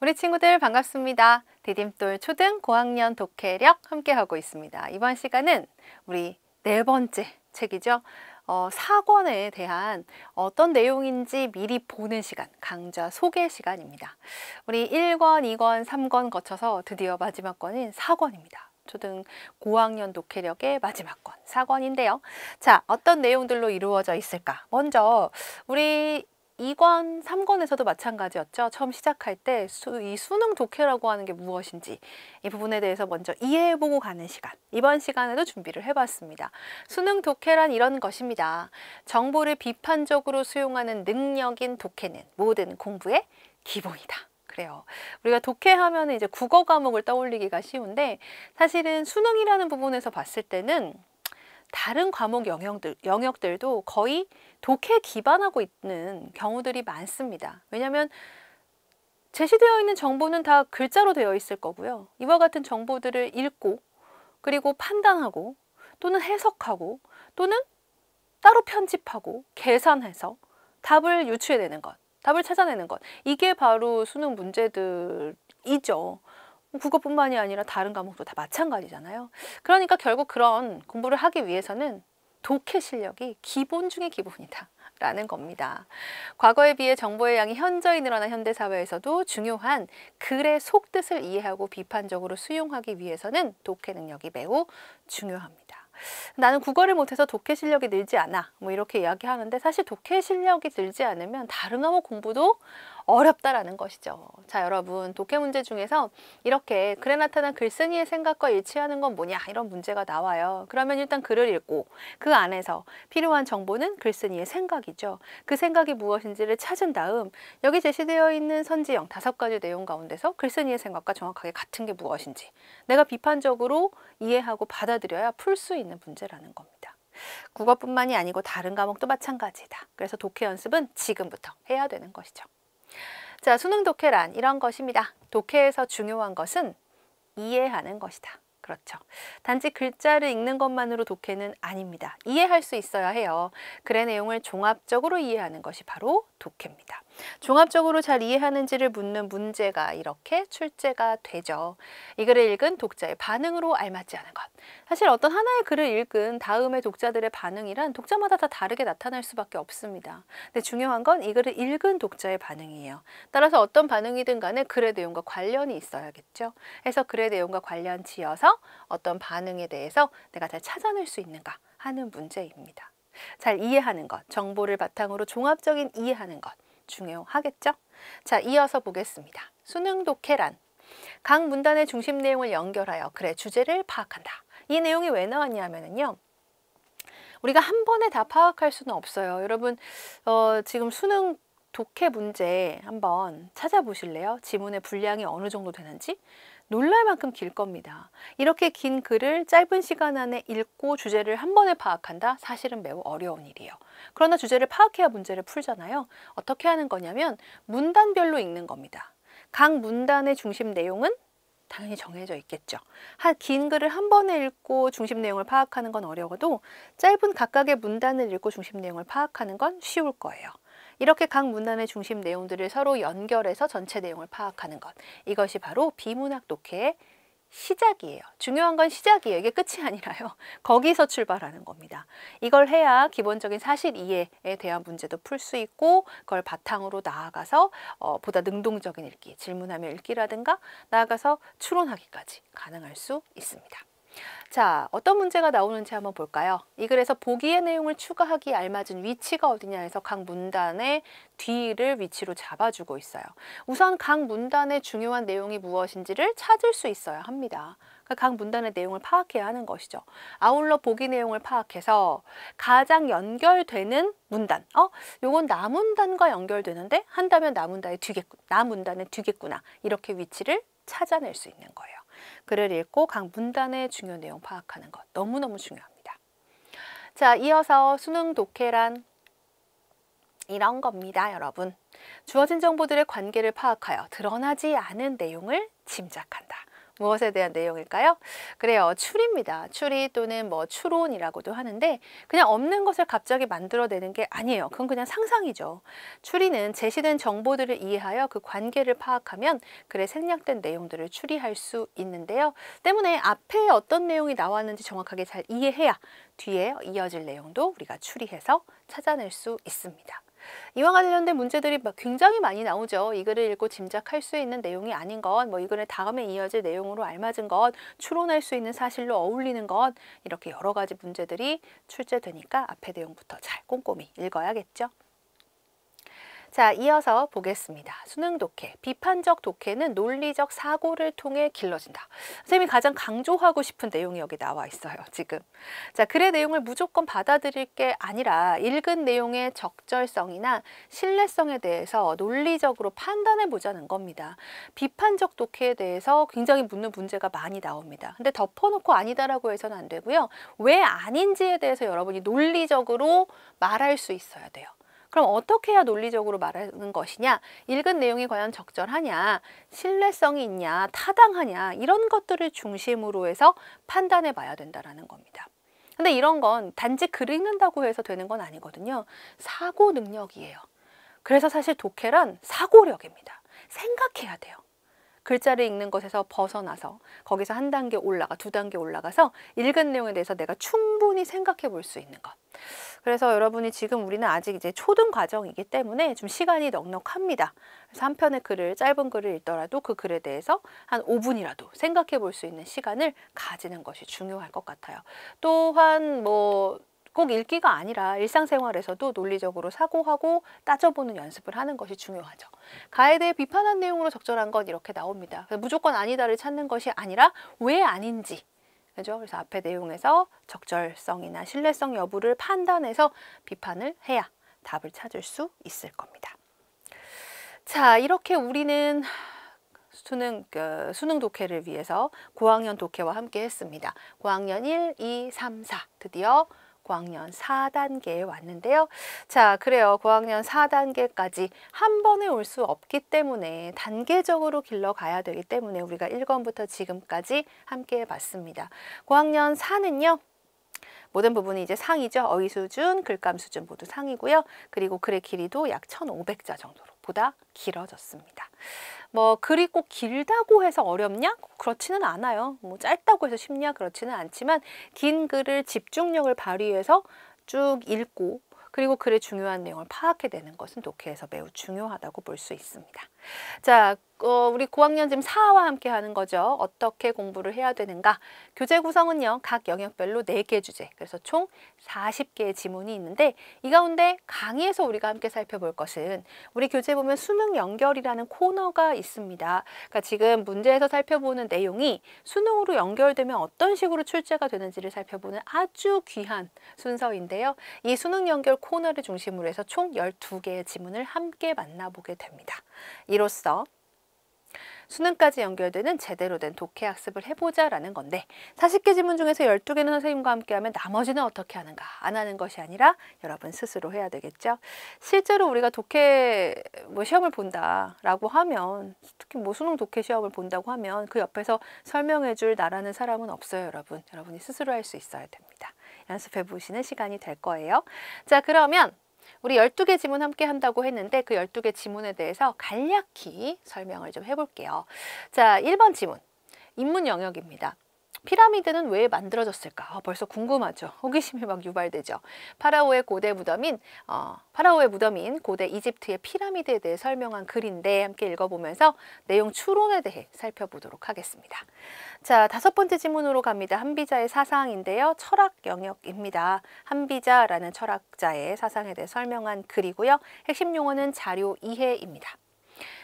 우리 친구들 반갑습니다. 디딤돌 초등 고학년 독해력 함께하고 있습니다. 이번 시간은 우리 네 번째 책이죠. 사권에 대한 어떤 내용인지 미리 보는 시간, 강좌 소개 시간입니다. 우리 1권, 2권, 3권 거쳐서 드디어 마지막 권인 4권입니다. 초등 고학년 독해력의 마지막 권, 4권인데요. 자, 어떤 내용들로 이루어져 있을까? 먼저 우리 2권, 3권에서도 마찬가지였죠. 처음 시작할 때 이 수능 독해라고 하는 게 무엇인지 이 부분에 대해서 먼저 이해해보고 가는 시간. 이번 시간에도 준비를 해봤습니다. 수능 독해란 이런 것입니다. 정보를 비판적으로 수용하는 능력인 독해는 모든 공부의 기본이다. 그래요. 우리가 독해하면 이제 국어 과목을 떠올리기가 쉬운데 사실은 수능이라는 부분에서 봤을 때는 다른 과목 영역들도 거의 독해에 기반하고 있는 경우들이 많습니다. 왜냐하면 제시되어 있는 정보는 다 글자로 되어 있을 거고요. 이와 같은 정보들을 읽고 그리고 판단하고 또는 해석하고 또는 따로 편집하고 계산해서 답을 유추해내는 것, 답을 찾아내는 것. 이게 바로 수능 문제들이죠. 국어뿐만이 아니라 다른 과목도 다 마찬가지잖아요. 그러니까 결국 그런 공부를 하기 위해서는 독해 실력이 기본 중의 기본이다 라는 겁니다. 과거에 비해 정보의 양이 현저히 늘어난 현대사회에서도 중요한 글의 속뜻을 이해하고 비판적으로 수용하기 위해서는 독해 능력이 매우 중요합니다. 나는 국어를 못해서 독해 실력이 늘지 않아 뭐 이렇게 이야기하는데 사실 독해 실력이 늘지 않으면 다른 과목 공부도 어렵다라는 것이죠. 자, 여러분, 독해 문제 중에서 이렇게 글에 나타난 글쓴이의 생각과 일치하는 건 뭐냐 이런 문제가 나와요. 그러면 일단 글을 읽고 그 안에서 필요한 정보는 글쓴이의 생각이죠. 그 생각이 무엇인지를 찾은 다음 여기 제시되어 있는 선지형 5가지 내용 가운데서 글쓴이의 생각과 정확하게 같은 게 무엇인지 내가 비판적으로 이해하고 받아들여야 풀 수 있는 문제라는 겁니다. 국어뿐만이 아니고 다른 과목도 마찬가지다. 그래서 독해 연습은 지금부터 해야 되는 것이죠. 자, 수능 독해란 이런 것입니다. 독해에서 중요한 것은 이해하는 것이다. 그렇죠. 단지 글자를 읽는 것만으로 독해는 아닙니다. 이해할 수 있어야 해요. 글의 내용을 종합적으로 이해하는 것이 바로 독해입니다. 종합적으로 잘 이해하는지를 묻는 문제가 이렇게 출제가 되죠. 이 글을 읽은 독자의 반응으로 알맞지 않은 것. 사실 어떤 하나의 글을 읽은 다음에 독자들의 반응이란 독자마다 다 다르게 나타날 수밖에 없습니다. 근데 중요한 건 이 글을 읽은 독자의 반응이에요. 따라서 어떤 반응이든 간에 글의 내용과 관련이 있어야겠죠. 해서 글의 내용과 관련 지어서 어떤 반응에 대해서 내가 잘 찾아낼 수 있는가 하는 문제입니다. 잘 이해하는 것, 정보를 바탕으로 종합적인 이해하는 것 중요하겠죠? 자, 이어서 보겠습니다. 수능 독해란 각 문단의 중심 내용을 연결하여 글의 주제를 파악한다. 이 내용이 왜 나왔냐면요. 우리가 한 번에 다 파악할 수는 없어요. 여러분, 지금 수능 독해 문제 한번 찾아보실래요? 지문의 분량이 어느 정도 되는지? 놀랄 만큼 길 겁니다. 이렇게 긴 글을 짧은 시간 안에 읽고 주제를 한 번에 파악한다? 사실은 매우 어려운 일이에요. 그러나 주제를 파악해야 문제를 풀잖아요. 어떻게 하는 거냐면 문단별로 읽는 겁니다. 각 문단의 중심 내용은 당연히 정해져 있겠죠. 긴 글을 한 번에 읽고 중심 내용을 파악하는 건 어려워도 짧은 각각의 문단을 읽고 중심 내용을 파악하는 건 쉬울 거예요. 이렇게 각 문단의 중심 내용들을 서로 연결해서 전체 내용을 파악하는 것. 이것이 바로 비문학 독해의 시작이에요. 중요한 건 시작이에요. 이게 끝이 아니라요. 거기서 출발하는 겁니다. 이걸 해야 기본적인 사실 이해에 대한 문제도 풀 수 있고 그걸 바탕으로 나아가서 보다 능동적인 읽기, 질문하며 읽기라든가 나아가서 추론하기까지 가능할 수 있습니다. 자, 어떤 문제가 나오는지 한번 볼까요? 이 글에서 보기의 내용을 추가하기에 알맞은 위치가 어디냐 해서 각 문단의 뒤를 위치로 잡아주고 있어요. 우선 각 문단의 중요한 내용이 무엇인지를 찾을 수 있어야 합니다. 그러니까 각 문단의 내용을 파악해야 하는 것이죠. 아울러 보기 내용을 파악해서 가장 연결되는 문단, 요건 나문단과 연결되는데 한다면 나문단의 뒤겠구나. 이렇게 위치를 찾아낼 수 있는 거예요. 글을 읽고 각 문단의 중요 내용 파악하는 것 너무너무 중요합니다. 자, 이어서 수능 독해란 이런 겁니다, 여러분. 주어진 정보들의 관계를 파악하여 드러나지 않은 내용을 짐작한다. 무엇에 대한 내용일까요? 그래요. 추리입니다. 추리 또는 뭐 추론이라고도 하는데 그냥 없는 것을 갑자기 만들어내는 게 아니에요. 그건 그냥 상상이죠. 추리는 제시된 정보들을 이해하여 그 관계를 파악하면 글에 생략된 내용들을 추리할 수 있는데요. 때문에 앞에 어떤 내용이 나왔는지 정확하게 잘 이해해야 뒤에 이어질 내용도 우리가 추리해서 찾아낼 수 있습니다. 이와 관련된 문제들이 굉장히 많이 나오죠. 이 글을 읽고 짐작할 수 있는 내용이 아닌 것, 이 글의 다음에 이어질 내용으로 알맞은 것, 추론할 수 있는 사실로 어울리는 것, 이렇게 여러 가지 문제들이 출제되니까 앞에 내용부터 잘 꼼꼼히 읽어야겠죠. 자, 이어서 보겠습니다. 수능 독해. 비판적 독해는 논리적 사고를 통해 길러진다. 선생님이 가장 강조하고 싶은 내용이 여기 나와 있어요, 지금. 자, 글의 내용을 무조건 받아들일 게 아니라 읽은 내용의 적절성이나 신뢰성에 대해서 논리적으로 판단해 보자는 겁니다. 비판적 독해에 대해서 굉장히 묻는 문제가 많이 나옵니다. 근데 덮어놓고 아니다라고 해서는 안 되고요. 왜 아닌지에 대해서 여러분이 논리적으로 말할 수 있어야 돼요. 그럼 어떻게 해야 논리적으로 말하는 것이냐? 읽은 내용이 과연 적절하냐? 신뢰성이 있냐? 타당하냐? 이런 것들을 중심으로 해서 판단해 봐야 된다는 겁니다. 근데 이런 건 단지 글 읽는다고 해서 되는 건 아니거든요. 사고 능력이에요. 그래서 사실 독해란 사고력입니다. 생각해야 돼요. 글자를 읽는 것에서 벗어나서 거기서 한 단계 올라가, 두 단계 올라가서 읽은 내용에 대해서 내가 충분히 생각해 볼 수 있는 것. 그래서 여러분이 지금 우리는 아직 이제 초등 과정이기 때문에 좀 시간이 넉넉합니다. 그래서 한 편의 글을, 짧은 글을 읽더라도 그 글에 대해서 한 5분이라도 생각해 볼 수 있는 시간을 가지는 것이 중요할 것 같아요. 또한 꼭 읽기가 아니라 일상생활에서도 논리적으로 사고하고 따져보는 연습을 하는 것이 중요하죠. 가에 대해 비판한 내용으로 적절한 건 이렇게 나옵니다. 무조건 아니다를 찾는 것이 아니라 왜 아닌지. 그죠? 그래서 앞에 내용에서 적절성이나 신뢰성 여부를 판단해서 비판을 해야 답을 찾을 수 있을 겁니다. 자, 이렇게 우리는 수능 독해를 위해서 고학년 독해와 함께 했습니다. 고학년 1, 2, 3, 4 드디어 고학년 4단계에 왔는데요. 자, 그래요. 고학년 4단계까지 한 번에 올 수 없기 때문에 단계적으로 길러가야 되기 때문에 우리가 1권부터 지금까지 함께 해봤습니다. 고학년 4는요. 모든 부분이 이제 상이죠. 어휘 수준, 글감 수준 모두 상이고요. 그리고 글의 길이도 약 1500자 정도로 보다 길어졌습니다. 글이 꼭 길다고 해서 어렵냐? 그렇지는 않아요. 짧다고 해서 쉽냐? 그렇지는 않지만 긴 글을 집중력을 발휘해서 쭉 읽고 그리고 글의 중요한 내용을 파악해내는 것은 독해에서 매우 중요하다고 볼 수 있습니다. 자, 우리 고학년 지금 4와 함께 하는 거죠. 어떻게 공부를 해야 되는가? 교재 구성은요. 각 영역별로 4개 주제, 그래서 총 40개의 지문이 있는데 이 가운데 강의에서 우리가 함께 살펴볼 것은 우리 교재 보면 수능 연결이라는 코너가 있습니다. 그러니까 지금 문제에서 살펴보는 내용이 수능으로 연결되면 어떤 식으로 출제가 되는지를 살펴보는 아주 귀한 순서인데요. 이 수능 연결 코너를 중심으로 해서 총 12개의 지문을 함께 만나보게 됩니다. 이로써 수능까지 연결되는 제대로 된 독해 학습을 해보자라는 건데 40개 지문 중에서 12개는 선생님과 함께 하면 나머지는 어떻게 하는가? 안 하는 것이 아니라 여러분 스스로 해야 되겠죠. 실제로 우리가 독해 시험을 본다라고 하면 특히 수능 독해 시험을 본다고 하면 그 옆에서 설명해 줄 나라는 사람은 없어요, 여러분. 여러분이 스스로 할 수 있어야 됩니다. 연습해 보시는 시간이 될 거예요. 자, 그러면 우리 12개 지문 함께 한다고 했는데 그 12개 지문에 대해서 간략히 설명을 좀 해볼게요. 자, 1번 지문. 인문 영역입니다. 피라미드는 왜 만들어졌을까? 벌써 궁금하죠. 호기심이 막 유발되죠. 파라오의 무덤인 고대 이집트의 피라미드에 대해 설명한 글인데 함께 읽어보면서 내용 추론에 대해 살펴보도록 하겠습니다. 자, 5번째 지문으로 갑니다. 한비자의 사상인데요. 철학 영역입니다. 한비자라는 철학자의 사상에 대해 설명한 글이고요. 핵심 용어는 자료 이해입니다.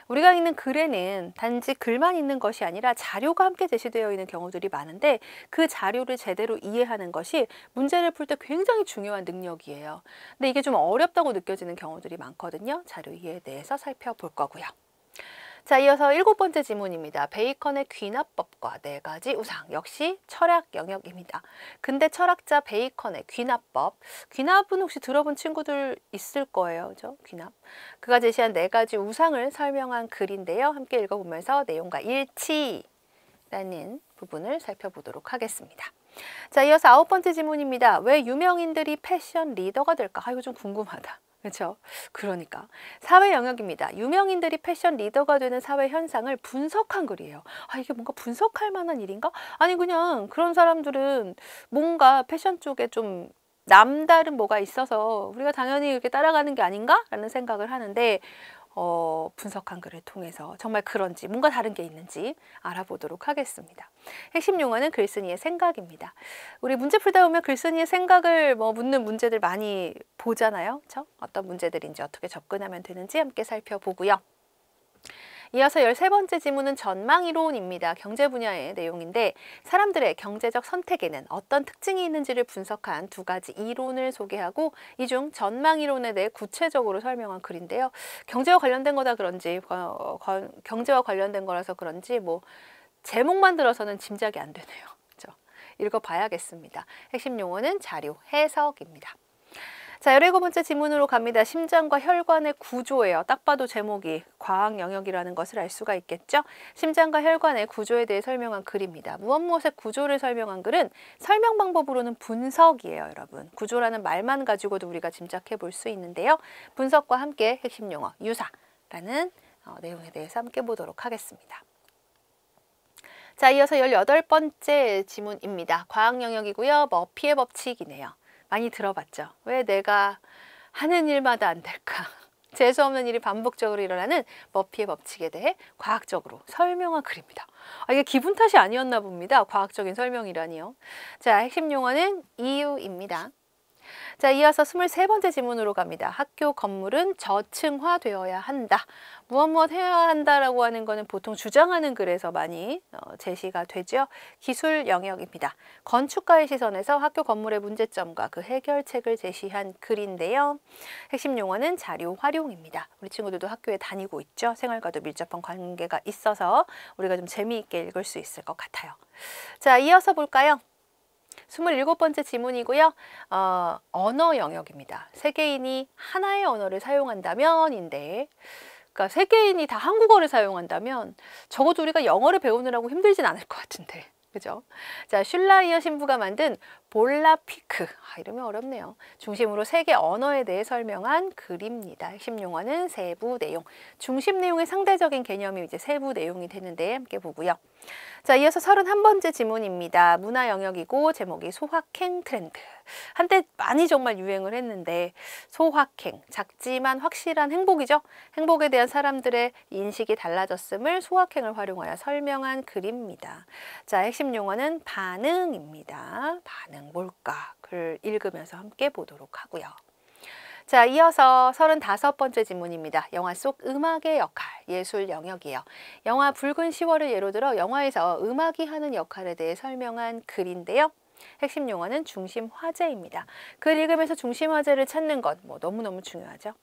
우리가 읽는 글에는 단지 글만 있는 것이 아니라 자료가 함께 제시되어 있는 경우들이 많은데 그 자료를 제대로 이해하는 것이 문제를 풀 때 굉장히 중요한 능력이에요. 근데 이게 좀 어렵다고 느껴지는 경우들이 많거든요. 자료 이해에 대해서 살펴볼 거고요. 자, 이어서 7번째 지문입니다. 베이컨의 귀납법과 4가지 우상. 역시 철학 영역입니다. 근대 철학자 베이컨의 귀납법. 귀납은 혹시 들어본 친구들 있을 거예요. 그죠? 귀납. 그가 제시한 4가지 우상을 설명한 글인데요. 함께 읽어보면서 내용과 라는 부분을 살펴보도록 하겠습니다. 자, 이어서 9번째 질문입니다. 왜 유명인들이 패션 리더가 될까? 이거 좀 궁금하다. 그렇죠? 그러니까 사회 영역입니다. 유명인들이 패션 리더가 되는 사회 현상을 분석한 글이에요. 이게 뭔가 분석할 만한 일인가? 아니 그냥 그런 사람들은 뭔가 패션 쪽에 좀 남다른 뭐가 있어서 우리가 당연히 이렇게 따라가는 게 아닌가? 라는 생각을 하는데 분석한 글을 통해서 정말 그런지 뭔가 다른 게 있는지 알아보도록 하겠습니다. 핵심 용어는 글쓴이의 생각입니다. 우리 문제 풀다 보면 글쓴이의 생각을 묻는 문제들 많이 보잖아요. 그렇죠? 어떤 문제들인지 어떻게 접근하면 되는지 함께 살펴보고요. 이어서 13번째 지문은 전망이론입니다. 경제 분야의 내용인데 사람들의 경제적 선택에는 어떤 특징이 있는지를 분석한 두 가지 이론을 소개하고 이 중 전망이론에 대해 구체적으로 설명한 글인데요. 경제와 관련된 거다 그런지 경제와 관련된 거라서 그런지 제목만 들어서는 짐작이 안 되네요. 그렇죠? 읽어봐야겠습니다. 핵심 용어는 자료, 해석입니다. 자, 17번째 지문으로 갑니다. 심장과 혈관의 구조예요. 딱 봐도 제목이 과학 영역이라는 것을 알 수가 있겠죠. 심장과 혈관의 구조에 대해 설명한 글입니다. 무엇의 구조를 설명한 글은 설명 방법으로는 분석이에요, 여러분. 구조라는 말만 가지고도 우리가 짐작해 볼 수 있는데요. 분석과 함께 핵심 용어, 유사라는 내용에 대해서 함께 보도록 하겠습니다. 자, 이어서 18번째 지문입니다. 과학 영역이고요. 머피의 법칙이네요. 많이 들어봤죠? 왜 내가 하는 일마다 안 될까? 재수없는 일이 반복적으로 일어나는 머피의 법칙에 대해 과학적으로 설명한 글입니다. 이게 기분 탓이 아니었나 봅니다. 과학적인 설명이라니요. 자, 핵심 용어는 이유입니다. 자, 이어서 23번째 지문으로 갑니다. 학교 건물은 저층화되어야 한다. 무엇 해야 한다라고 하는 거는 보통 주장하는 글에서 많이 제시가 되죠. 기술 영역입니다. 건축가의 시선에서 학교 건물의 문제점과 그 해결책을 제시한 글인데요. 핵심 용어는 자료 활용입니다. 우리 친구들도 학교에 다니고 있죠. 생활과도 밀접한 관계가 있어서 우리가 좀 재미있게 읽을 수 있을 것 같아요. 자, 이어서 볼까요? 27번째 지문이고요. 언어 영역입니다. 세계인이 하나의 언어를 사용한다면인데 그러니까 세계인이 다 한국어를 사용한다면 적어도 우리가 영어를 배우느라고 힘들진 않을 것 같은데. 그죠? 자, 슐라이어 신부가 만든 볼라피크, 이름이 어렵네요. 중심으로 세계 언어에 대해 설명한 글입니다. 핵심 용어는 세부 내용. 중심 내용의 상대적인 개념이 이제 세부 내용이 되는데 함께 보고요. 자, 이어서 31번째 지문입니다. 문화 영역이고 제목이 소확행 트렌드. 한때 많이 정말 유행을 했는데 소확행, 작지만 확실한 행복이죠. 행복에 대한 사람들의 인식이 달라졌음을 소확행을 활용하여 설명한 글입니다. 자, 핵심 용어는 반응입니다. 반응 뭘까? 글 읽으면서 함께 보도록 하고요. 자, 이어서 35번째 지문입니다. 영화 속 음악의 역할, 예술 영역이에요. 영화 붉은 10월을 예로 들어 영화에서 음악이 하는 역할에 대해 설명한 글인데요. 핵심 용어는 중심 화제입니다. 글 읽으면서 중심 화제를 찾는 것 너무너무 중요하죠.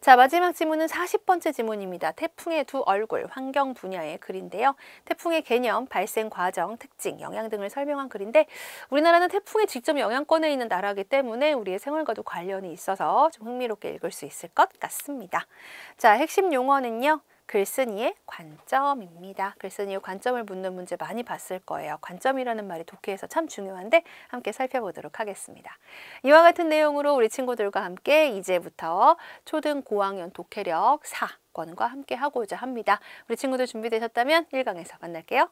자, 마지막 지문은 40번째 지문입니다. 태풍의 두 얼굴, 환경 분야의 글인데요. 태풍의 개념, 발생 과정, 특징, 영향 등을 설명한 글인데 우리나라는 태풍에 직접 영향권에 있는 나라이기 때문에 우리의 생활과도 관련이 있어서 좀 흥미롭게 읽을 수 있을 것 같습니다. 자, 핵심 용어는요. 글쓴이의 관점입니다. 글쓴이의 관점을 묻는 문제 많이 봤을 거예요. 관점이라는 말이 독해에서 참 중요한데 함께 살펴보도록 하겠습니다. 이와 같은 내용으로 우리 친구들과 함께 이제부터 초등 고학년 독해력 4권과 함께 하고자 합니다. 우리 친구들 준비되셨다면 1강에서 만날게요.